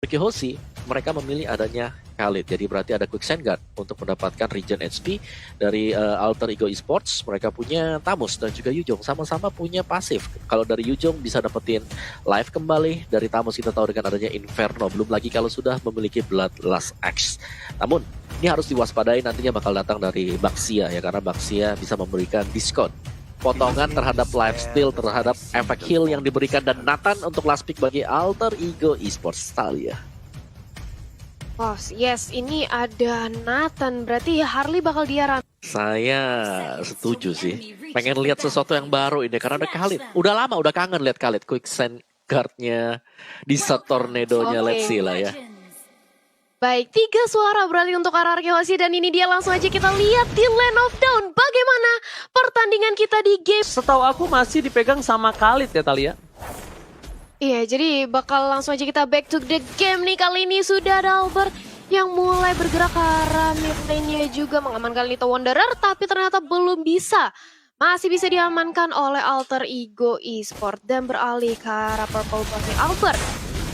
Hoshi, mereka memilih adanya Khalid. Jadi berarti ada Quick Send Guard untuk mendapatkan regen HP dari Alter Ego Esports. Mereka punya Tamus dan juga Yujong. Sama-sama punya pasif. Kalau dari Yujong bisa dapetin live kembali. Dari Tamus kita tahu dengan adanya Inferno. Belum lagi kalau sudah memiliki Bloodlust X. Namun, ini harus diwaspadai nantinya bakal datang dari Baxia ya. Karena Baxia bisa memberikan diskon potongan terhadap lifesteal, terhadap efek heal yang diberikan, dan Nathan untuk last pick bagi Alter Ego Esports Talia. Oh yes, ini ada Nathan, berarti Harley bakal diaran. Saya setuju sih, pengen lihat sesuatu yang baru ini karena ada Khalid. Udah lama, udah kangen lihat Khalid, quick send guard-nya di set tornado-nya, let's see lah ya. Baik, 3 suara berarti untuk RRQ Hoshi, dan ini dia langsung aja kita lihat di Land of Dawn. Bagaimana pertandingan kita di game. Setahu aku masih dipegang sama Khalid ya Talia. Iya, jadi bakal langsung aja kita back to the game nih. Kali ini sudah ada Albert yang mulai bergerak ke arah mid lane-nya juga mengamankan Little Wanderer, tapi ternyata belum bisa. Masih bisa diamankan oleh Alter Ego Esports dan beralih ke arah Purple Buffy Albert.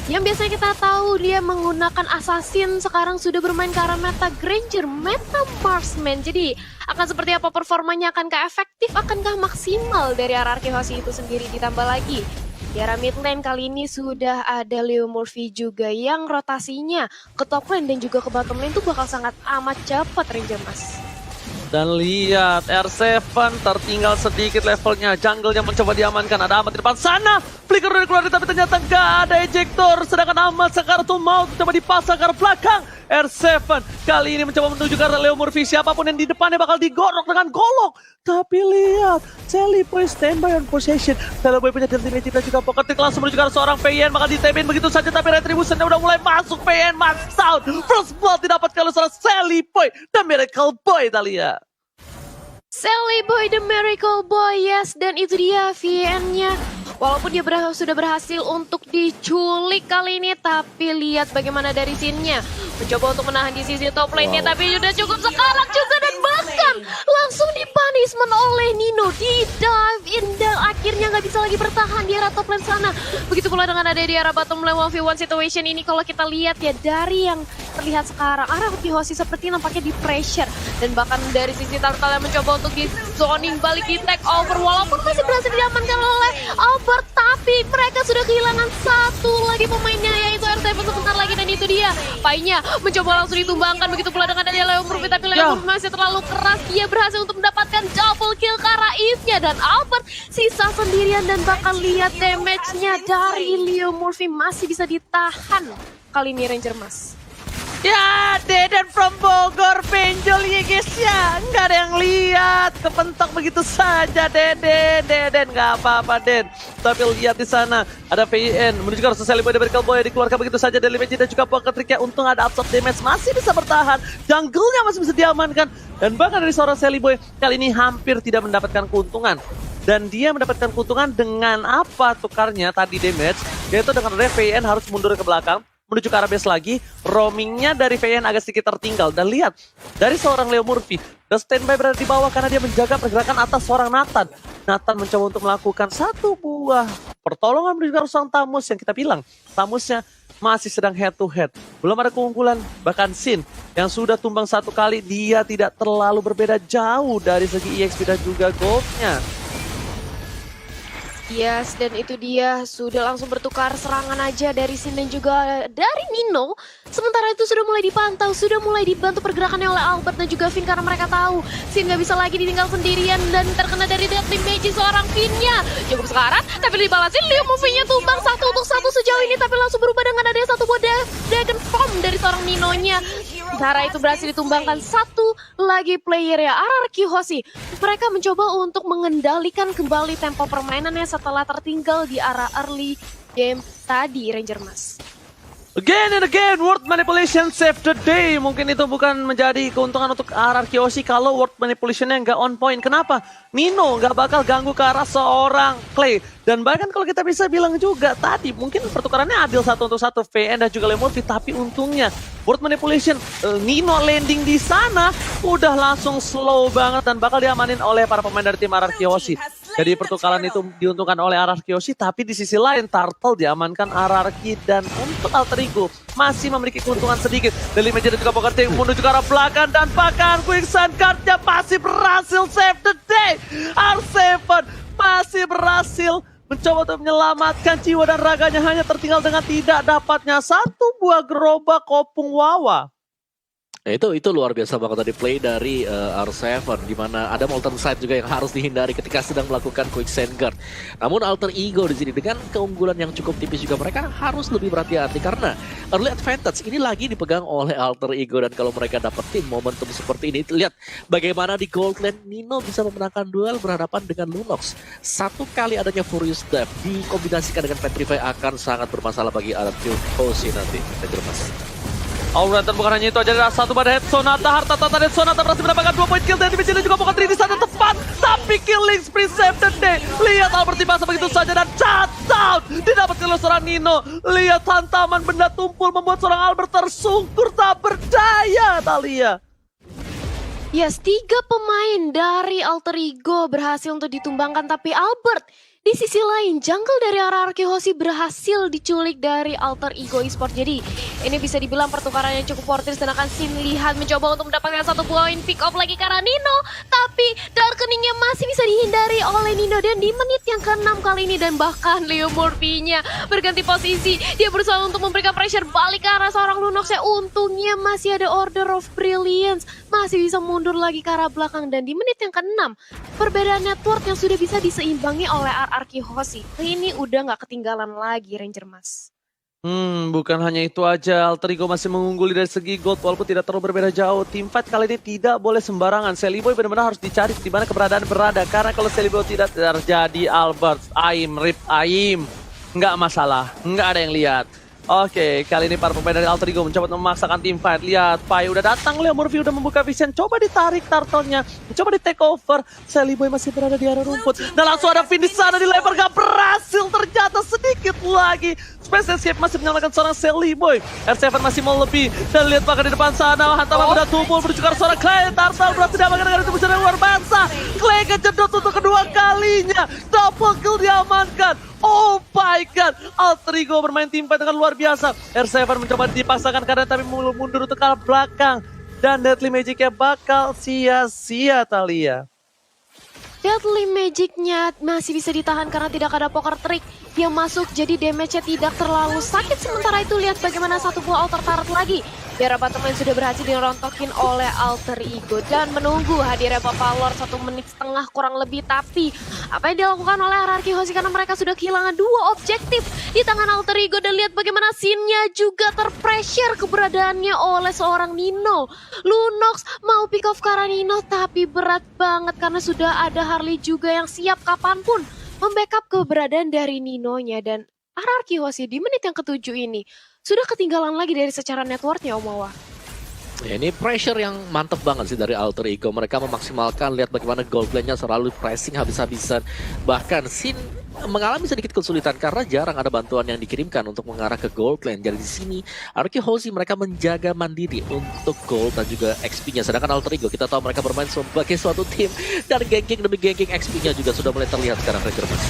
Yang biasanya kita tahu dia menggunakan Assassin, sekarang sudah bermain ke arah meta Granger, meta Marksman. Jadi akan seperti apa performanya, akankah efektif, akankah maksimal dari RRQ Hoshi itu sendiri. Ditambah lagi di arah mid lane kali ini sudah ada Leo Murphy juga yang rotasinya ke top lane dan juga ke bottom lane itu bakal sangat amat cepat Ranger Mas. Dan lihat R7 tertinggal sedikit levelnya. Jungle-nya mencoba diamankan. Ada Ahmad di depan sana. Flicker udah keluar tapi ternyata nggak ada ejector. Sedangkan Ahmad sekarang tuh mau coba dipasang ke arah belakang. R7 kali ini mencoba menuju ke arah Leo Murphy. Siapapun yang di depannya bakal digorok dengan golok. Tapi lihat, Celiboy standby on possession. Celiboy punya dirty magic dan juga pocket pick langsung menuju ke arah seorang PN. Maka ditemin begitu saja, tapi retribution-nya udah mulai masuk. PN max out. First blood didapatkan oleh seorang Celiboy dan Miracle Boy, Talia. Celiboy the Miracle Boy, yes, dan itu dia VN-nya. Walaupun dia sudah berhasil untuk diculik kali ini, tapi lihat bagaimana dari scene-nya. Mencoba untuk menahan di sisi top lane-nya, tapi sudah cukup sekarat juga, dan bahkan langsung di-punishment oleh Nino. Di-dive in, dan akhirnya nggak bisa lagi bertahan di arah top lane sana. Begitu pula dengan ada di arah bottom lane 1v1 situation ini. Kalau kita lihat ya, dari yang terlihat sekarang, RRQ Hoshi seperti nampaknya di pressure. Dan bahkan dari sisi Turtle yang mencoba untuk di zoning balik di take over. Walaupun masih berhasil diamankan oleh Albert, tapi mereka sudah kehilangan satu lagi pemainnya, yaitu R7 sebentar lagi, dan itu dia. Painya mencoba langsung ditumbangkan, begitu pula dengan adanya Leo Murphy, tapi Leo Murphy masih terlalu keras. Dia berhasil untuk mendapatkan double kill ke arah Eve-nya, dan Albert sisa sendirian, dan bakal lihat damage-nya dari Leo Murphy masih bisa ditahan kali ini Ranger Mas. Ya, Deden from Bogor, benjol ya guys ya. Nggak ada yang lihat, kepentok begitu saja Deden nggak apa-apa Den. Tapi lihat di sana ada VN menuju ke arah Celiboy dari Cowboy, dikeluarkan begitu saja dari Magic dan juga pocket trick-nya. Untung ada absorb damage, masih bisa bertahan. Jungle-nya masih bisa diamankan, dan bahkan dari seorang Celiboy kali ini hampir tidak mendapatkan keuntungan. Dan dia mendapatkan keuntungan dengan apa tukarnya tadi damage, yaitu dengan VN harus mundur ke belakang menuju ke arah base lagi. Roamingnya dari VN agak sedikit tertinggal. Dan lihat, dari seorang Leo Murphy, the standby berada di bawah karena dia menjaga pergerakan atas seorang Nathan. Nathan mencoba untuk melakukan satu buah pertolongan menuju ke arah seorang Tamus, yang kita bilang Tamusnya masih sedang head to head. Belum ada keunggulan, bahkan Sin yang sudah tumbang satu kali, dia tidak terlalu berbeda jauh dari segi EXP dan juga goldnya. Yes, dan itu dia sudah langsung bertukar serangan aja dari Sin dan juga dari Nino. Sementara itu sudah mulai dipantau, sudah mulai dibantu pergerakannya oleh Albert dan juga Finn, karena mereka tahu Sin nggak bisa lagi ditinggal sendirian dan terkena dari deadly magic seorang Finn-nya. Cukup sekarat, tapi dibalasin. Leo Murphy-nya tumbang 1 untuk 1 sejauh ini, tapi langsung berubah dengan adanya satu buah Dragon Form dari seorang Nino-nya. Cara itu berhasil ditumbangkan satu lagi player ya, RRQ Hoshi. Mereka mencoba untuk mengendalikan kembali tempo permainannya setelah tertinggal di arah early game tadi, Ranger Mas. Again and again, word manipulation save the day. Mungkin itu bukan menjadi keuntungan untuk RRQ Hoshi kalau word manipulationnya nggak on point. Kenapa? Nino nggak bakal ganggu ke arah seorang Clay. Dan bahkan kalau kita bisa bilang juga tadi, mungkin pertukarannya adil 1 untuk 1 VN dan juga Lemurphy. Tapi untungnya, word manipulation, Nino landing di sana udah langsung slow banget dan bakal diamanin oleh para pemain dari tim RRQ Hoshi. Jadi pertukaran itu diuntungkan oleh RRQ Yoshi, tapi di sisi lain Turtle diamankan RRQ dan untuk Alter Ego masih memiliki keuntungan sedikit. Daily Major dan juga Poker Team menuju ke arah belakang dan bahkan Quicksand Guard-nya masih berhasil save the day. R7 masih berhasil mencoba untuk menyelamatkan jiwa dan raganya, hanya tertinggal dengan tidak dapatnya satu buah gerobak kopung Wawa. Nah, itu luar biasa banget tadi play dari R7, di mana ada Molten Side juga yang harus dihindari ketika sedang melakukan Quicksand Guard. Namun Alter Ego di sini dengan keunggulan yang cukup tipis juga, mereka harus lebih berhati-hati karena early advantage ini lagi dipegang oleh Alter Ego, dan kalau mereka dapetin momentum seperti ini, lihat bagaimana di Gold Lane Nino bisa memenangkan duel berhadapan dengan Lunox. Satu kali adanya Furious Dive dikombinasikan dengan Petrify akan sangat bermasalah bagi RRQ Yoshi nanti. Alright, dan bukan hanya itu aja, ada satu pada head Sonata, harta tata dan Sonata berhasil mendapatkan 2 poin kill dari Dimensity juga Poker 3 di sana tepat, tapi killing spree save the day. Lihat Albert dibasa begitu saja dan shutdown didapatkan oleh seorang Nino. Lihat hantaman benda tumpul membuat seorang Albert tersungkur tak berdaya, Thalia. Yes, 3 pemain dari Alter Ego berhasil untuk ditumbangkan, tapi Albert di sisi lain, jungle dari RRQ Yoshi berhasil diculik dari Alter Ego Esports. Jadi ini bisa dibilang pertukaran yang cukup worth it, sedangkan Sin Lihan mencoba untuk mendapatkan 1 poin pick off lagi karena Nino. Tapi darkeningnya masih bisa dihindari oleh Nino, dan di menit yang ke-6 kali ini, dan bahkan Leo Murphy-nya berganti posisi. Dia berusaha untuk memberikan pressure balik ke arah seorang Lunox. Untungnya masih ada Order of Brilliance, masih bisa mundur lagi ke arah belakang, dan di menit yang ke-6 perbedaan network yang sudah bisa diseimbangi oleh RRQ Yoshi. Ini udah nggak ketinggalan lagi Ranger Mas. Bukan hanya itu aja, Alter Ego masih mengungguli dari segi gold walaupun tidak terlalu berbeda jauh. Teamfight kali ini tidak boleh sembarangan. Seliboy benar-benar harus dicari di mana keberadaan berada, karena kalau Seliboy tidak terjadi, Albert, Aim, Rip, Aim, nggak masalah, nggak ada yang lihat. Oke, kali ini para pemain dari Alter Ego mencoba memaksakan teamfight. Lihat, Pai udah datang, Leo Murphy udah membuka vision, coba ditarik Turtle-nya, coba di take over. Seliboy masih berada di area rumput, dan langsung ada Finn di sana, dilempar, gak berhasil ternyata, sedikit lagi. Space Escape masih menyelamatkan seorang Seliboy. R7 masih mau lebih, dan lihat bahkan di depan sana, hantaman udah tumpul menuju ke arah seorang Clay. Turtle berhasil diamankan dengan itu yang luar biasa. Clay kejedot untuk kedua kalinya, double kill diamankan. Oh my god, Alter Ego bermain teamfight dengan luar biasa. R7 mencoba dipaksakan karena tapi mundur untuk ke arah belakang, dan Deadly Magic-nya bakal sia-sia, Thalia. Deadly Magic-nya masih bisa ditahan karena tidak ada Poker Trick yang masuk, jadi damage-nya tidak terlalu sakit. Sementara itu lihat bagaimana satu buah Alter Turret lagi di arah bottom lane sudah berhasil dirontokin oleh Alter Ego, dan menunggu hadirnya Papa Lord 1 menit setengah kurang lebih. Tapi apa yang dilakukan oleh RRQ Yoshi karena mereka sudah kehilangan 2 objektif di tangan Alter Ego, dan lihat bagaimana Sin-nya juga terpressure keberadaannya oleh seorang Nino. Lunox mau pick off ke arah Nino, tapi berat banget karena sudah ada Harley juga yang siap kapanpun membackup keberadaan dari Nino-nya. Dan RRQ Yoshi di menit yang ke-7 ini sudah ketinggalan lagi dari secara networknya, Om Wawa. Ya, ini pressure yang mantep banget sih dari Alter Ego. Mereka memaksimalkan, lihat bagaimana gold lane-nya selalu pressing habis-habisan. Bahkan Sin mengalami sedikit kesulitan karena jarang ada bantuan yang dikirimkan untuk mengarah ke gold lane. Jadi di sini RRQ Yoshi mereka menjaga mandiri untuk gold dan juga XP-nya. Sedangkan Alter Ego kita tahu mereka bermain sebagai suatu tim, dan ganking demi ganking XP-nya juga sudah mulai terlihat sekarang, Ranger Mas.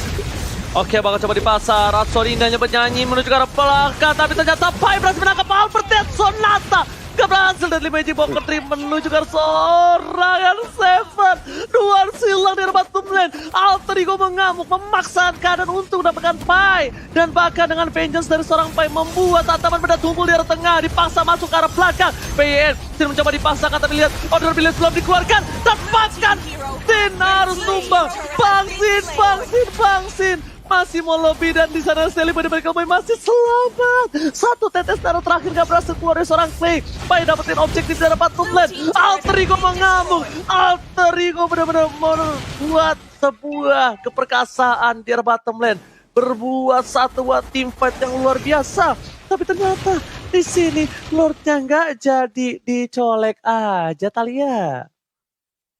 Oke, bakal coba di pasar. Ratsoni indahnya bernyanyi menuju ke arah belakang, tapi ternyata Pai berhasil menangkap Albert dan Sonata. Gak berhasil, dan Magic Poker 3 menuju ke arah seorang R7. 2 silang di arah bottom lane. Alter Ego mengamuk, memaksakan keadaan untuk mendapatkan Pai. Dan bahkan dengan vengeance dari seorang Pai membuat hantaman benda tumpul di arah tengah, dipaksa masuk ke arah belakang. PN Sin mencoba dipaksakan, tapi lihat Order Brilliance belum dikeluarkan, dan bahkan Sin harus tumbang. Bang Sin masih mau lebih, dan di sana Seliboy di balik masih selamat. 1 tetes darah terakhir gak berhasil keluar dari seorang Clay. Pai dapetin objektif dari bottom lane. Alter Ego mengamuk. Alter Ego benar-benar membuat sebuah keperkasaan di bottom lane, berbuat satu teamfight yang luar biasa. Tapi ternyata di sini Lordnya nggak jadi, dicolek aja, Thalia.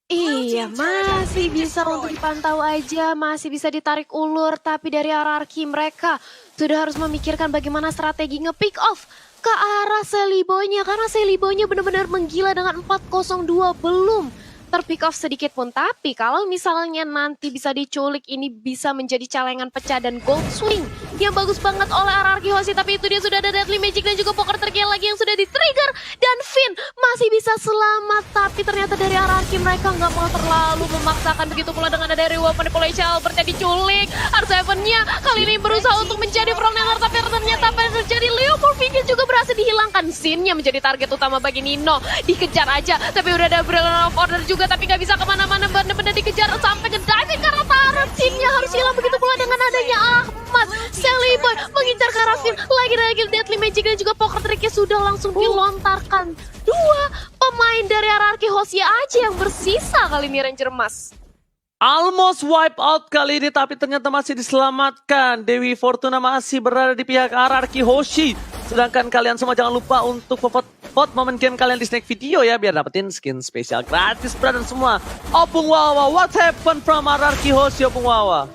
Iya, masih bisa untuk dipantau aja, masih bisa ditarik ulur, tapi dari RRQ mereka sudah harus memikirkan bagaimana strategi nge-pick off ke arah Seliboy-nya, karena Seliboy-nya benar-benar menggila dengan 402 belum terpick off sedikit pun. Tapi kalau misalnya nanti bisa diculik, ini bisa menjadi celengan pecah dan gold swing yang bagus banget oleh RRQ Hoshi. Tapi itu dia sudah ada Deadly Magic dan juga poker terkill lagi yang sudah di-trigger. Dan Finn masih bisa selamat. Tapi ternyata dari RRQ mereka nggak mau terlalu memaksakan. Begitu pula dengan ada dari Wolf Manipulation, Albert yang diculik. R7-nya kali ini berusaha untuk menjadi frontliner. Tapi ternyata apa yang terjadi? Leo Murphy juga berhasil dihilangkan. Sin-nya menjadi target utama bagi Nino. Dikejar aja. Tapi udah ada Brilliant of Order juga. Tapi nggak bisa kemana-mana. Benar-benar dikejar sampai ke diving karena taruh. Sin-nya harus hilang. Begitu pula dengan adanya Ahmad. Sally Boy mengincar ke arah Finn. Lagi-lagi Deadly Magic dan juga poker tricknya sudah langsung dilontarkan. Dua pemain dari RRQ Hoshi aja yang bersisa kali ini Ranger Mas. Almost wipe out kali ini, tapi ternyata masih diselamatkan. Dewi Fortuna masih berada di pihak RRQ Hoshi. Sedangkan kalian semua jangan lupa untuk vote momen game kalian di Snake Video ya, biar dapetin skin spesial gratis, brother semua. Opung Wawa, what happened from RRQ Hoshi, Opung Wawa?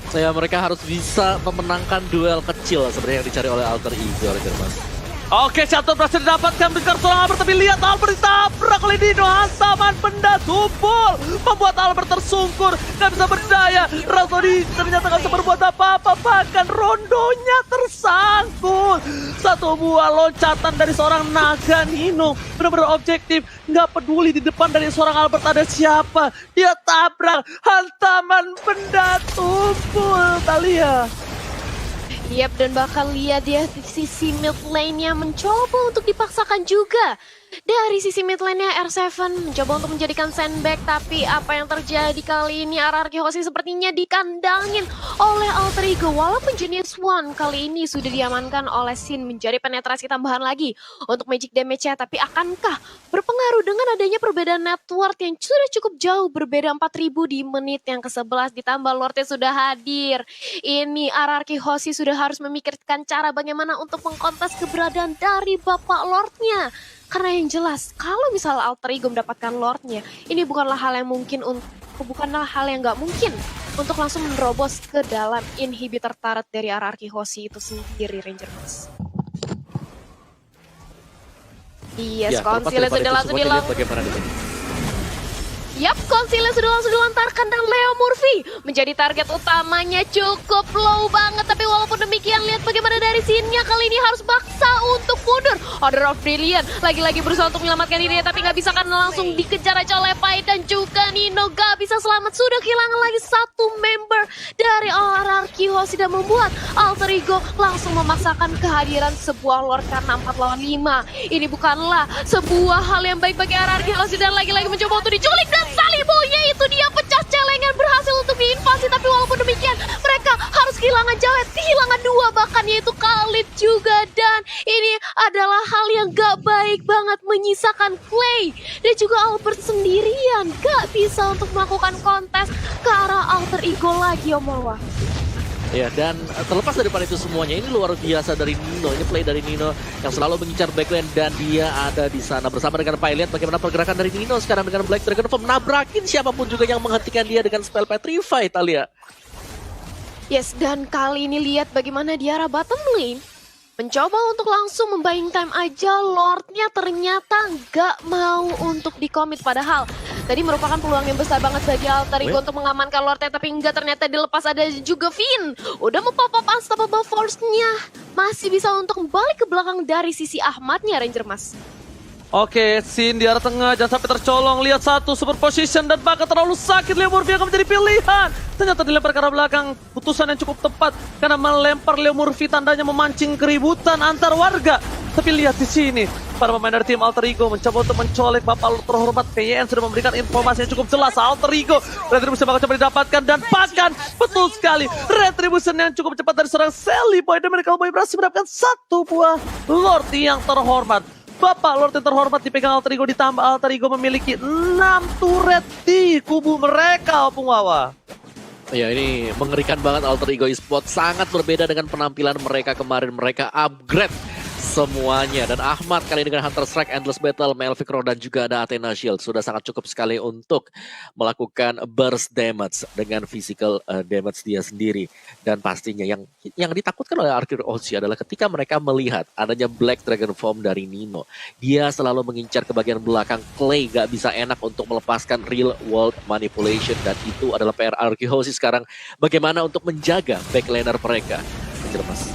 Mereka harus bisa memenangkan duel kecil sebenarnya yang dicari oleh Alter Ego, Mas. Oke, satu berhasil didapatkan dengan seorang Albert, tapi lihat Albert ditabrak oleh Dino. Hantaman benda tumpul membuat Albert tersungkur, gak bisa berdaya. Razodi ternyata gak bisa berbuat apa-apa, bahkan rondonya tersangkut. Satu buah loncatan dari seorang naga Nino, benar-benar objektif, gak peduli di depan dari seorang Albert ada siapa. Dia tabrak, hantaman benda tumpul, Talia. Yap, dan bahkan lihat ya sisi mid lane-nya mencoba untuk dipaksakan juga. Dari sisi mid lane-nya R7 mencoba untuk menjadikan sandbag, tapi apa yang terjadi kali ini RRQ Hoshi sepertinya dikandangin oleh Alter Ego. Walaupun Genius One kali ini sudah diamankan oleh Sin menjadi penetrasi tambahan lagi untuk magic damage-nya, tapi akankah berpengaruh dengan adanya perbedaan network yang sudah cukup jauh, berbeda 4000 di menit yang ke-11 ditambah Lordnya sudah hadir. Ini RRQ Hoshi sudah harus memikirkan cara bagaimana untuk mengkontes keberadaan dari Bapak Lordnya. Karena yang jelas, kalau misalnya Alter Ego mendapatkan Lordnya, ini bukanlah hal yang nggak mungkin untuk langsung menerobos ke dalam inhibitor turret dari RRQ Hoshi itu sendiri, Ranger Mas. Yes, Concealer sudah langsung Yap, Concealer sudah langsung dilontarkan dan Leo Murphy menjadi target utamanya, cukup low banget. Tapi walaupun demikian, lihat bagaimana dari Sin-nya kali ini harus baksa untuk mundur. Order of Brilliant lagi-lagi berusaha untuk menyelamatkan dirinya, tapi nggak bisa kan, langsung dikejar aja oleh Pai dan juga Nino. Gak bisa selamat, sudah kehilangan lagi satu member dari RRQ Hoshi dan membuat Alter Ego langsung memaksakan kehadiran sebuah Lord karena 4 lawan 5. Ini bukanlah sebuah hal yang baik bagi RRQ Hoshi dan lagi-lagi mencoba untuk diculik dan Salibonya itu dia pecah celengan, berhasil untuk diinvasi. Tapi walaupun demikian mereka harus kehilangan Jawet, kehilangan dua bahkan, yaitu Khalid juga. Dan ini adalah hal yang gak baik banget, menyisakan Clay dan juga Albert sendirian, gak bisa untuk melakukan kontes ke arah Alter Ego lagi, Om Wawa. Ya, dan terlepas daripada itu semuanya, ini luar biasa dari Nino. Ini play dari Nino yang selalu mengincar backlane dan dia ada di sana bersama dengan Pai. Lihat bagaimana pergerakan dari Nino sekarang dengan Black Dragon Form, nabrakin siapapun juga yang menghentikan dia dengan spell Petrify, Talia. Yes, dan kali ini lihat bagaimana di arah bottom lane mencoba untuk langsung membuying time aja. Lordnya ternyata nggak mau untuk di-commit, padahal tadi merupakan peluang yang besar banget bagi Alter Ego untuk mengamankan Lordnya, tapi enggak, ternyata dilepas. Ada juga Finn udah mau-pop up unstoppable force-nya, masih bisa untuk balik ke belakang dari sisi Ahmadnya, Ranger Mas. Oke, Sin di arah tengah, jangan sampai tercolong. Lihat satu super position dan bahkan terlalu sakit. Leo Murphy akan menjadi pilihan. Ternyata dilempar ke arah belakang, putusan yang cukup tepat karena melempar Leo Murphy tandanya memancing keributan antar warga. Tapi lihat di sini, para pemain dari tim Alter Ego mencoba untuk mencolek Bapak terhormat. PYN sudah memberikan informasi yang cukup jelas. Alter Ego, Retribution bakal coba didapatkan dan bahkan betul sekali Retribution yang cukup cepat dari seorang Sally Boy dan Miracle Boy berhasil mendapatkan satu buah Lord yang terhormat. Bapak Lord yang terhormat dipegang Alter Ego, ditambah Alter Ego memiliki 6 turret di kubu mereka, Opung Wawa. Ya, ini mengerikan banget. Alter Ego Esports sangat berbeda dengan penampilan mereka kemarin. Mereka upgrade semuanya. Dan Ahmad kali ini dengan Hunter Strike, Endless Battle, Melvic Row, dan juga ada Athena Shield. Sudah sangat cukup sekali untuk melakukan burst damage dengan physical damage dia sendiri. Dan pastinya yang ditakutkan oleh Arcade Oshi adalah ketika mereka melihat adanya Black Dragon Form dari Nino. Dia selalu mengincar ke bagian belakang. Clay gak bisa enak untuk melepaskan real world manipulation. Dan itu adalah PR Arcade Oshi sekarang. Bagaimana untuk menjaga backlaner mereka. Mas.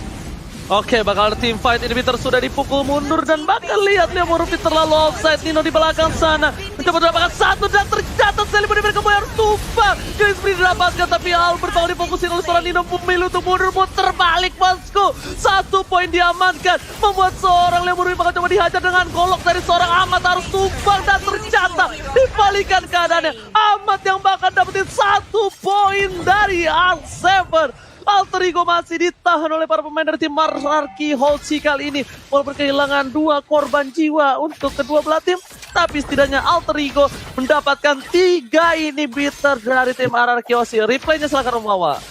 Oke, bakal ada team fight. Inhibitor sudah dipukul mundur dan bakal lihat Leo Murphy terlalu offside. Nino di belakang sana mencoba mendapatkan satu dan tercatat Celebrity mereka harus tumpah. Games free didapatkan tapi Albert bakal difokusin oleh seorang Nino memilih untuk mundur, muter balik bosku. 1 poin diamankan membuat seorang Leo Murphy bakal coba dihajar dengan golok dari seorang Ahmad, harus tumbang dan tercatat dibalikan keadaannya. Ahmad yang bakal dapetin 1 poin dari R7. Alter Ego masih ditahan oleh para pemain dari tim Arcade Oshi kali ini. Walaupun kehilangan 2 korban jiwa untuk kedua belah tim, tapi setidaknya Alter Ego mendapatkan 3 inhibitor dari tim Arcade Oshi. Replaynya silakan Rumawa.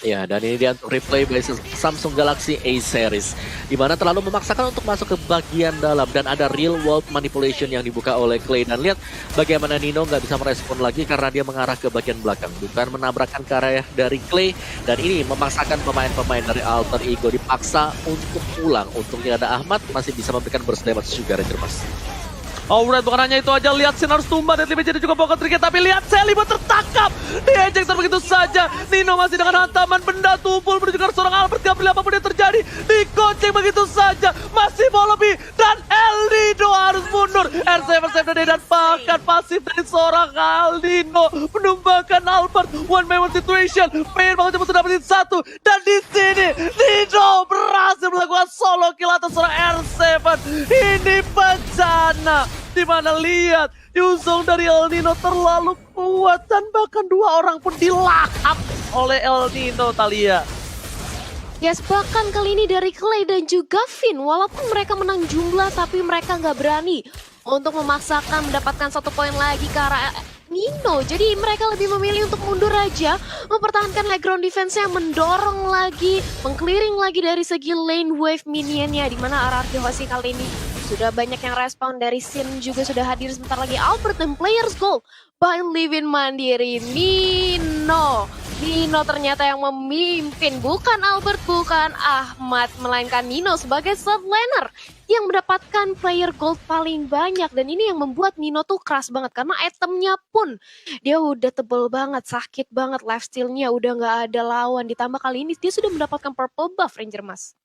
Ya, dan ini dia replay by Samsung Galaxy A series, di mana terlalu memaksakan untuk masuk ke bagian dalam dan ada real world manipulation yang dibuka oleh Clay. Dan lihat bagaimana Nino nggak bisa merespon lagi karena dia mengarah ke bagian belakang, bukan menabrakkan ke arah dari Clay. Dan ini memaksakan pemain-pemain dari Alter Ego dipaksa untuk pulang. Untungnya ada Ahmad masih bisa memberikan burst damage juga, Ranger Mas. Alright, bukan hanya itu aja, lihat Sin harus tumbang dan jadi juga bawa trigger, tapi lihat Celebi tertangkap di ejector begitu saja. Nino masih dengan hantaman benda tumpul menuju ke seorang Albert, gak boleh apapun yang terjadi, dikoceng begitu saja, masih mau lebih, dan El Nino harus mundur. R7 save dan bahkan pasif dari seorang El Nino menumbangkan Albert. One man one situation, pengen banget coba sudah dapetin 1, dan di sini Nino berhasil melakukan solo kill atas seorang R7. Ini bencana. Dimana lihat Yuzong dari El Nino terlalu kuat dan bahkan 2 orang pun dilahap oleh El Nino, Thalia. Yes, bahkan kali ini dari Clay dan juga Finn, walaupun mereka menang jumlah tapi mereka nggak berani untuk memaksakan mendapatkan 1 poin lagi ke arah Nino. Jadi mereka lebih memilih untuk mundur aja, mempertahankan high ground defense yang mendorong lagi, mengclearing lagi dari segi lane wave minionnya, dimana Arcade Oshi kali ini sudah banyak yang respon dari Sin, juga sudah hadir sebentar lagi Albert dan players goal by Livin Mandiri. Nino ternyata yang memimpin, bukan Albert, bukan Ahmad, melainkan Nino sebagai third laner yang mendapatkan player gold paling banyak. Dan ini yang membuat Nino tuh keras banget karena itemnya pun dia udah tebel banget, sakit banget, lifestealnya udah nggak ada lawan, ditambah kali ini dia sudah mendapatkan purple buff, Ranger Mas.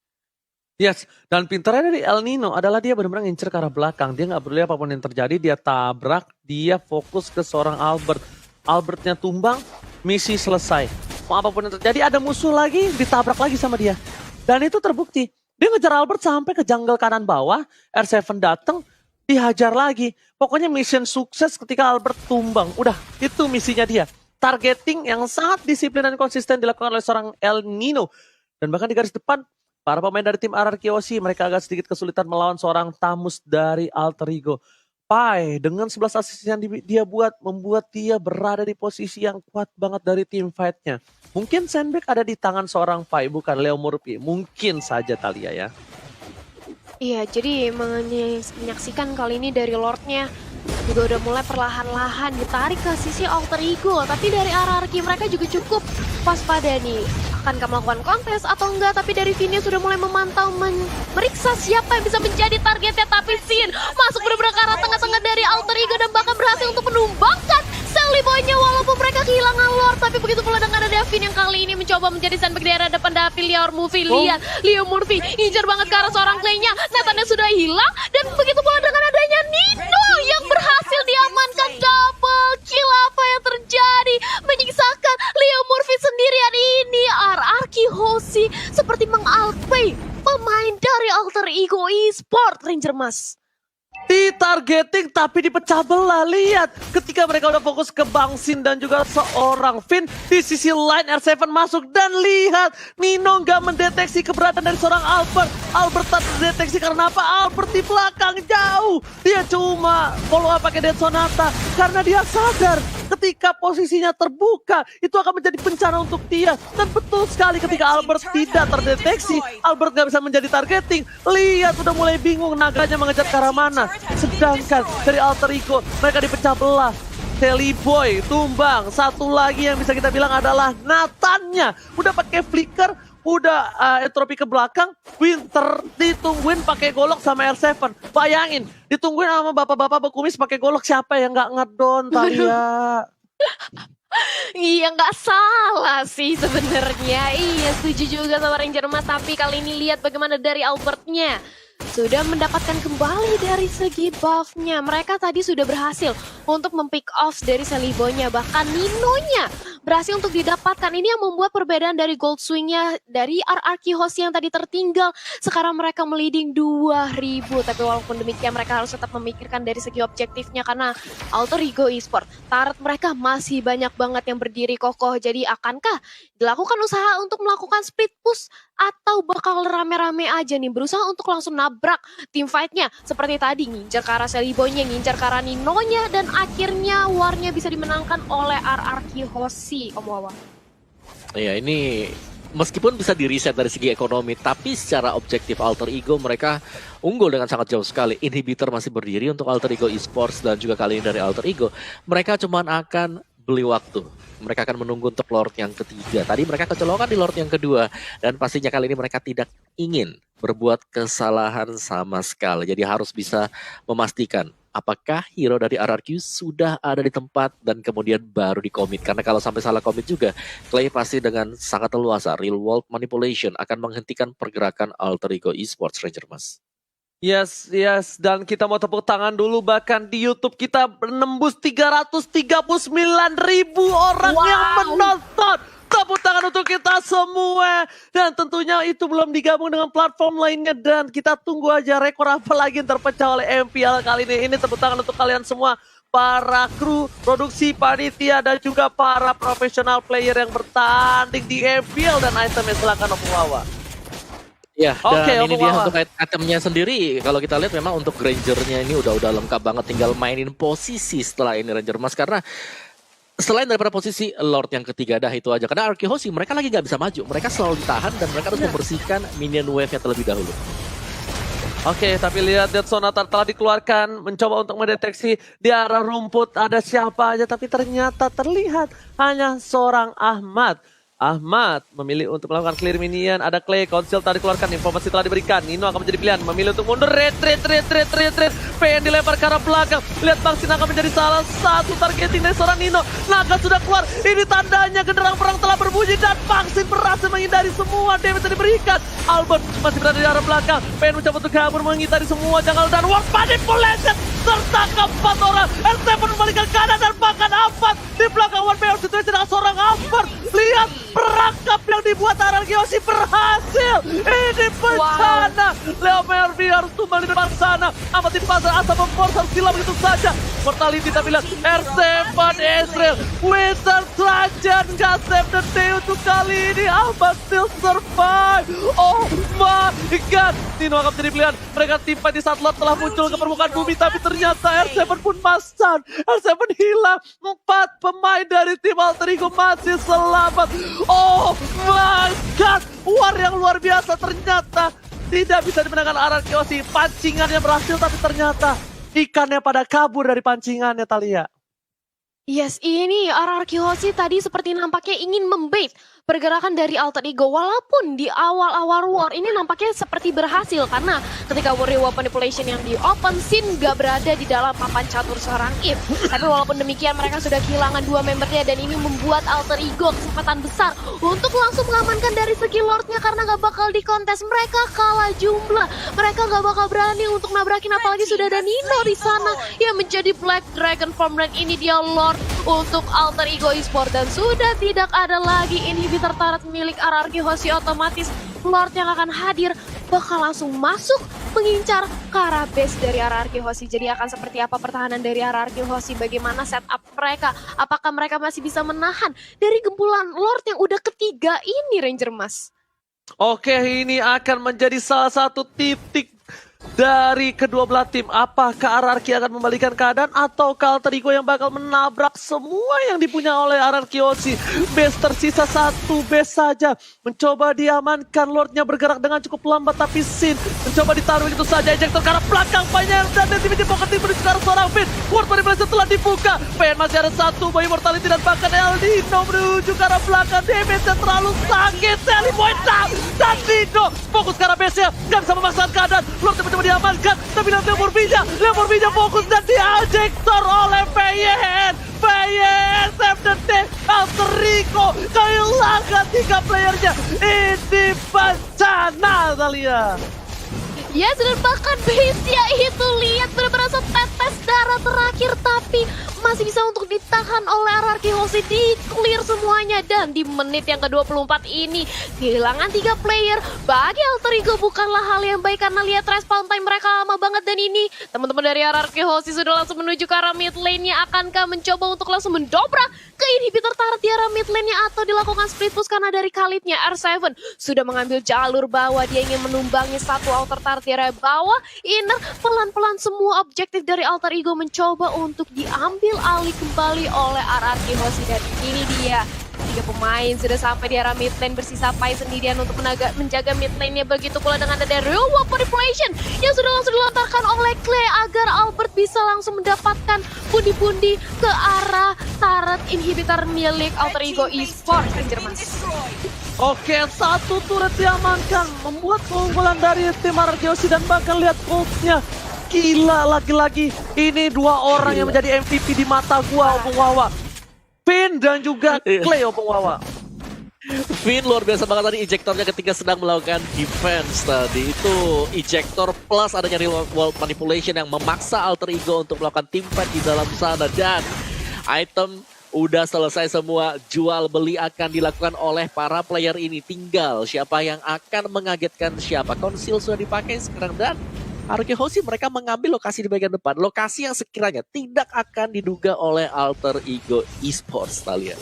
Yes, dan pintarnya dari El Nino adalah dia benar-benar ngincer ke arah belakang. Dia nggak peduli apapun yang terjadi, dia tabrak, dia fokus ke seorang Albert. Albertnya tumbang, misi selesai. Mau apapun yang terjadi, ada musuh lagi, ditabrak lagi sama dia. Dan itu terbukti. Dia ngejar Albert sampai ke jungle kanan bawah, R7 datang, dihajar lagi. Pokoknya mission sukses ketika Albert tumbang. Udah, itu misinya dia. Targeting yang sangat disiplin dan konsisten dilakukan oleh seorang El Nino. Dan bahkan di garis depan, para pemain dari tim Arcade Oshi mereka agak sedikit kesulitan melawan seorang Tamus dari Alter Ego. Pai dengan 11 assist yang dia buat membuat dia berada di posisi yang kuat banget dari tim fight-nya. Mungkin sandbag ada di tangan seorang Pai, bukan Leo Murphy. Mungkin saja, Thalia ya. Iya, jadi menyaksikan kali ini dari Lordnya juga udah mulai perlahan-lahan ditarik ke sisi Alter Ego. Tapi dari Arcade mereka juga cukup waspada nih. Akankah melakukan kontes atau enggak? Tapi dari Vinnya sudah mulai memantau, meriksa siapa yang bisa menjadi targetnya. Tapi Sin masuk benar-benar ke arah tengah-tengah dari Alter Ego dan bahkan berhasil untuk menumbangkan Sally Boy-nya walaupun mereka kehilangan Lord. Tapi begitu pula dengan ada Davin yang kali ini mencoba menjadi sandbag di area depan Davin. Leo Murphy, lihat Leo Murphy ngincar banget ke arah seorang Clay-nya. Nathannya sudah hilang dan begitu pula dengan adanya Nino yang berhasil diamankan. Double kill, apa yang terjadi? Menyiksakan Leo Murphy sendirian ini. Arcade Oshi seperti mengalpay pemain dari Alter Ego Esport, Ranger Mas. Ditargeting tapi dipecah belah. Lihat ketika mereka udah fokus ke Bang Sin dan juga seorang Finn, di sisi lain R7 masuk dan lihat Nino nggak mendeteksi keberadaan dari seorang Albert. Albert tak terdeteksi karena apa? Albert di belakang jauh. Dia cuma follow up pakai Dead Sonata karena dia sadar ketika posisinya terbuka, itu akan menjadi bencana untuk dia. Dan betul sekali ketika Albert tidak terdeteksi, Albert gak bisa menjadi targeting. Lihat udah mulai bingung naganya mengejar ke arah mana. Sedangkan dari Alter Ego mereka dipecah belah. Sally Boy tumbang. Satu lagi yang bisa kita bilang adalah Nathannya. Udah pakai flicker, udah entropi ke belakang. Winter ditungguin pakai golok sama R7. Bayangin, ditungguin sama bapak-bapak berkumis pakai golok, siapa yang nggak ngedon, Talia? Iya nggak salah sih sebenarnya. Iya setuju juga sama Ranger Mas. Tapi kali ini lihat bagaimana dari Albertnya. Sudah mendapatkan kembali dari segi buff-nya. Mereka tadi sudah berhasil untuk mempick off dari Sally Boy-nya. Bahkan Nino-nya berhasil untuk didapatkan. Ini yang membuat perbedaan dari gold swing-nya dari RRQ Hoshi yang tadi tertinggal. Sekarang mereka meliding 2000. Tapi walaupun demikian mereka harus tetap memikirkan dari segi objektifnya. Karena Alter Ego Esports, turret mereka masih banyak banget yang berdiri kokoh. Jadi akankah dilakukan usaha untuk melakukan split push? Atau bakal rame-rame aja nih berusaha untuk langsung nabrak tim fight-nya. Seperti tadi ngincar ke arah Sally Boy-nya, ngincar ke arah Nino-nya. Dan akhirnya war-nya bisa dimenangkan oleh RRQ Hoshi, Om Wawa. Ya ini meskipun bisa di reset dari segi ekonomi, tapi secara objektif Alter Ego mereka unggul dengan sangat jauh sekali. Inhibitor masih berdiri untuk Alter Ego Esports dan juga kali ini dari Alter Ego. Mereka cuman akan beli waktu. Mereka akan menunggu untuk Lord yang ketiga. Tadi mereka kecolongan di Lord yang kedua. Dan pastinya kali ini mereka tidak ingin berbuat kesalahan sama sekali. Jadi harus bisa memastikan apakah hero dari RRQ sudah ada di tempat dan kemudian baru dikomit. Karena kalau sampai salah komit juga, Clay pasti dengan sangat leluasa real world manipulation akan menghentikan pergerakan Alter Ego Esports, Ranger Mas. Yes, dan kita mau tepuk tangan dulu, bahkan di YouTube kita menembus 339.000 orang yang menonton. Tepuk tangan untuk kita semua. Dan tentunya itu belum digabung dengan platform lainnya. Dan kita tunggu aja rekor apa lagi yang terpecah oleh MPL kali ini. Ini tepuk tangan untuk kalian semua. Para kru, produksi, panitia, dan juga para profesional player yang bertanding di MPL. Dan itemnya silakan Om Wawa. Ya, dan ini dia Wawa. untuk itemnya sendiri. Kalau kita lihat memang untuk Rangernya ini udah lengkap banget. Tinggal mainin posisi setelah ini Ranger Mas. Karena selain daripada posisi Lord yang ketiga, dah itu aja. Karena RRQ Hoshi mereka lagi gak bisa maju. Mereka selalu ditahan dan mereka harus membersihkan minion wave-nya terlebih dahulu. Oke, tapi lihat Dead Sonata telah dikeluarkan, mencoba untuk mendeteksi di arah rumput ada siapa aja, tapi ternyata terlihat hanya seorang Ahmad. Ahmad memilih untuk melakukan clear minion, ada Clay, Conceal telah dikeluarkan, informasi telah diberikan. Nino akan menjadi pilihan, memilih untuk mundur, retreat. PN dilempar ke arah belakang. Lihat Bang Sin akan menjadi salah satu targeting dari seorang Nino. Naga sudah keluar, ini tandanya genderang perang telah berbunyi dan Bang Sin berhasil menghindari semua damage yang diberikan. Albert masih berada di arah belakang, PN mencoba untuk kabur menghindari semua janggal dan war manipulation serta keempat orang. R7 membalikan kanan dan bahkan Ampat di belakang one player situation dengan seorang Ampat. Lihat perangkap yang dibuat RRQ Hoshi berhasil. Ini bencana. Leo Merv harus tumbang di depan sana. Amat dipasang asal memforce silam begitu saja. Mortality tapi lihat R7 Ezreal. Winter Trajan gak save the day untuk kali ini. Amat still survive. Oh my god. Nino akan menjadi pilihan. Mereka timpa di saat Lord telah muncul ke permukaan bumi. Tapi ternyata R7 pun masan. R7 hilang. 4 pemain dari tim Alter Ego masih selamat. Oh my god. War yang luar biasa ternyata tidak bisa dimenangkan RRQ Hoshi. Pancingannya berhasil tapi ternyata ikannya pada kabur dari pancingannya, Talia. Yes, ini RRQ Hoshi tadi seperti nampaknya ingin membait pergerakan dari Alter Ego. Walaupun di awal-awal war ini nampaknya seperti berhasil. Karena ketika Warrior Manipulation yang di open scene gak berada di dalam papan catur seorang If. Tapi walaupun demikian mereka sudah kehilangan 2 membernya. Dan ini membuat Alter Ego kesempatan besar untuk langsung mengamankan dari segi Lordnya. Karena gak bakal dikontes. Mereka kalah jumlah. Mereka gak bakal berani untuk nabrakin. Apalagi sudah ada Nino di sana yang menjadi Black Dragon Form. Dan ini dia Lord untuk Alter Ego Esports. Dan sudah tidak ada lagi inhibitor turret milik RRQ Hoshi. Otomatis Lord yang akan hadir bakal langsung masuk mengincar ke arah base dari RRQ Hoshi. Jadi akan seperti apa pertahanan dari RRQ Hoshi? Bagaimana setup mereka? Apakah mereka masih bisa menahan dari gempulan Lord yang udah ketiga ini, Ranger Mas? Oke, ini akan menjadi salah satu titik dari kedua belah tim. Apakah RRQ akan membalikan keadaan atau Alter Ego yang bakal menabrak semua yang dipunya oleh RRQ Osi? Base tersisa satu base saja. Mencoba diamankan, Lordnya bergerak dengan cukup lambat, tapi Sin mencoba ditaruh itu saja. Ejector ke arah belakang, banyak dan tim pocket tim menuju ke arah seorang Finn. Ward manipulasi telah dibuka. PN masih ada satu, Boy Immortality dan bahkan Eldino menuju ke arah belakang. Damage-nya terlalu sakit. Sally Boy down dan Dino fokus ke arah base-nya. Gak bisa memaksakan keadaan. Lordnya mencoba diamankan, tapi nanti Leomorbinya fokus dan diejector oleh PYN. PYN save the day. Alter Ego kehilangan 3 playernya. Ini bencana, Thalia. Yes, dan bahkan base-nya itu lihat benar-benar setetes darah terakhir, tapi masih bisa untuk ditahan oleh RRQ Hoshi, di clear semuanya. Dan di menit yang ke-24 ini kehilangan 3 player bagi Alter Ego bukanlah hal yang baik, karena lihat respawn time mereka lama banget. Dan ini teman-teman dari RRQ Hoshi sudah langsung menuju ke arah mid lane-nya. Akankah mencoba untuk langsung mendobrak ke inhibitor turret di arah mid lane-nya atau dilakukan split push, karena dari Khalidnya R7 sudah mengambil jalur bawah. Dia ingin menumbangi satu outer turret di area bawah. Inner pelan-pelan semua objektif dari Alter Ego mencoba untuk diambil alih kembali oleh RRQ Hoshi. Dan ini dia 3 pemain sudah sampai di arah mid lane, bersisa Pai sendirian untuk menjaga mid lane-nya. Begitu pula dengan ada real world manipulation yang sudah langsung dilontarkan oleh Clay agar Albert bisa langsung mendapatkan pundi-pundi ke arah turret inhibitor milik Alter Ego Esports. Oke, satu turret diamankan, membuat keunggulan dari tim RRQ Hoshi. Dan bahkan lihat ultnya, gila, lagi-lagi ini 2 orang yang menjadi MVP di mata gua, Opung Wawa. Finn dan juga Clay, Opung Wawa. Finn luar biasa banget tadi ejectornya ketika sedang melakukan defense tadi. Itu ejector plus adanya real world manipulation yang memaksa Alter Ego untuk melakukan team fight di dalam sana. Dan item udah selesai semua, jual beli akan dilakukan oleh para player ini. Tinggal siapa yang akan mengagetkan siapa. Conceal sudah dipakai sekarang dan RRQ Hoshi mereka mengambil lokasi di bagian depan. Lokasi yang sekiranya tidak akan diduga oleh Alter Ego Esports, Thalia.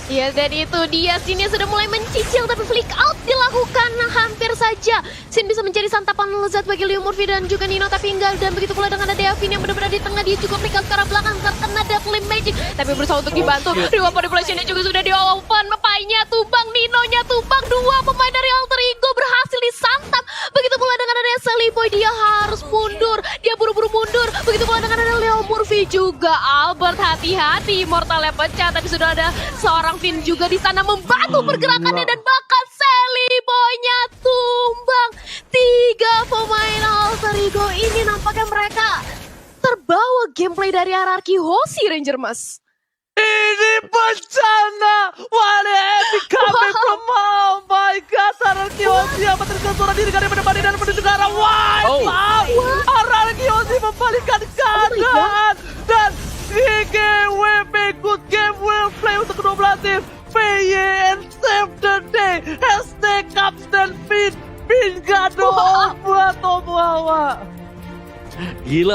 Ya, dan itu dia, Sin sudah mulai mencicil, tapi flick out dilakukan hampir saja. Sin bisa menjadi santapan lezat bagi Leomorph dan juga Nino, tapi enggak. Dan begitu pula dengan ada Devin yang benar-benar di tengah, dia juga flick out ke arah belakang terkena Deathly Magic, tapi berusaha untuk dibantu. Reward manipulation juga sudah di-open, Pai-nya tumbang, Nino-nya tumbang. 2 pemain dari Alter Ego berhasil disantap. Begitu pula dengan ada Sally Boy, dia harus mundur, dia buru-buru mundur. Begitu pula dengan ada Leomorph juga. Albert hati-hati, Immortalnya pecah, tapi sudah ada seorang Finn juga di sana membantu pergerakannya. Dan bahkan Sally Boy-nya tumbang. 3 pemain Alter Ego ini nampaknya mereka terbawa gameplay dari RRQ Hoshi, Ranger Mas. Ini bencana. What epic coming from, oh my god, RRQ Hoshi apa tersentuh diri dari depan dan menuju ke arah wipe out. RRQ Hoshi membalikkan keadaan. Dan GGWP, good game well play untuk kedua belah tim. PYN save the day. Hashtag Caps dan Finn. Finn gado buat Om Wawa. Gila.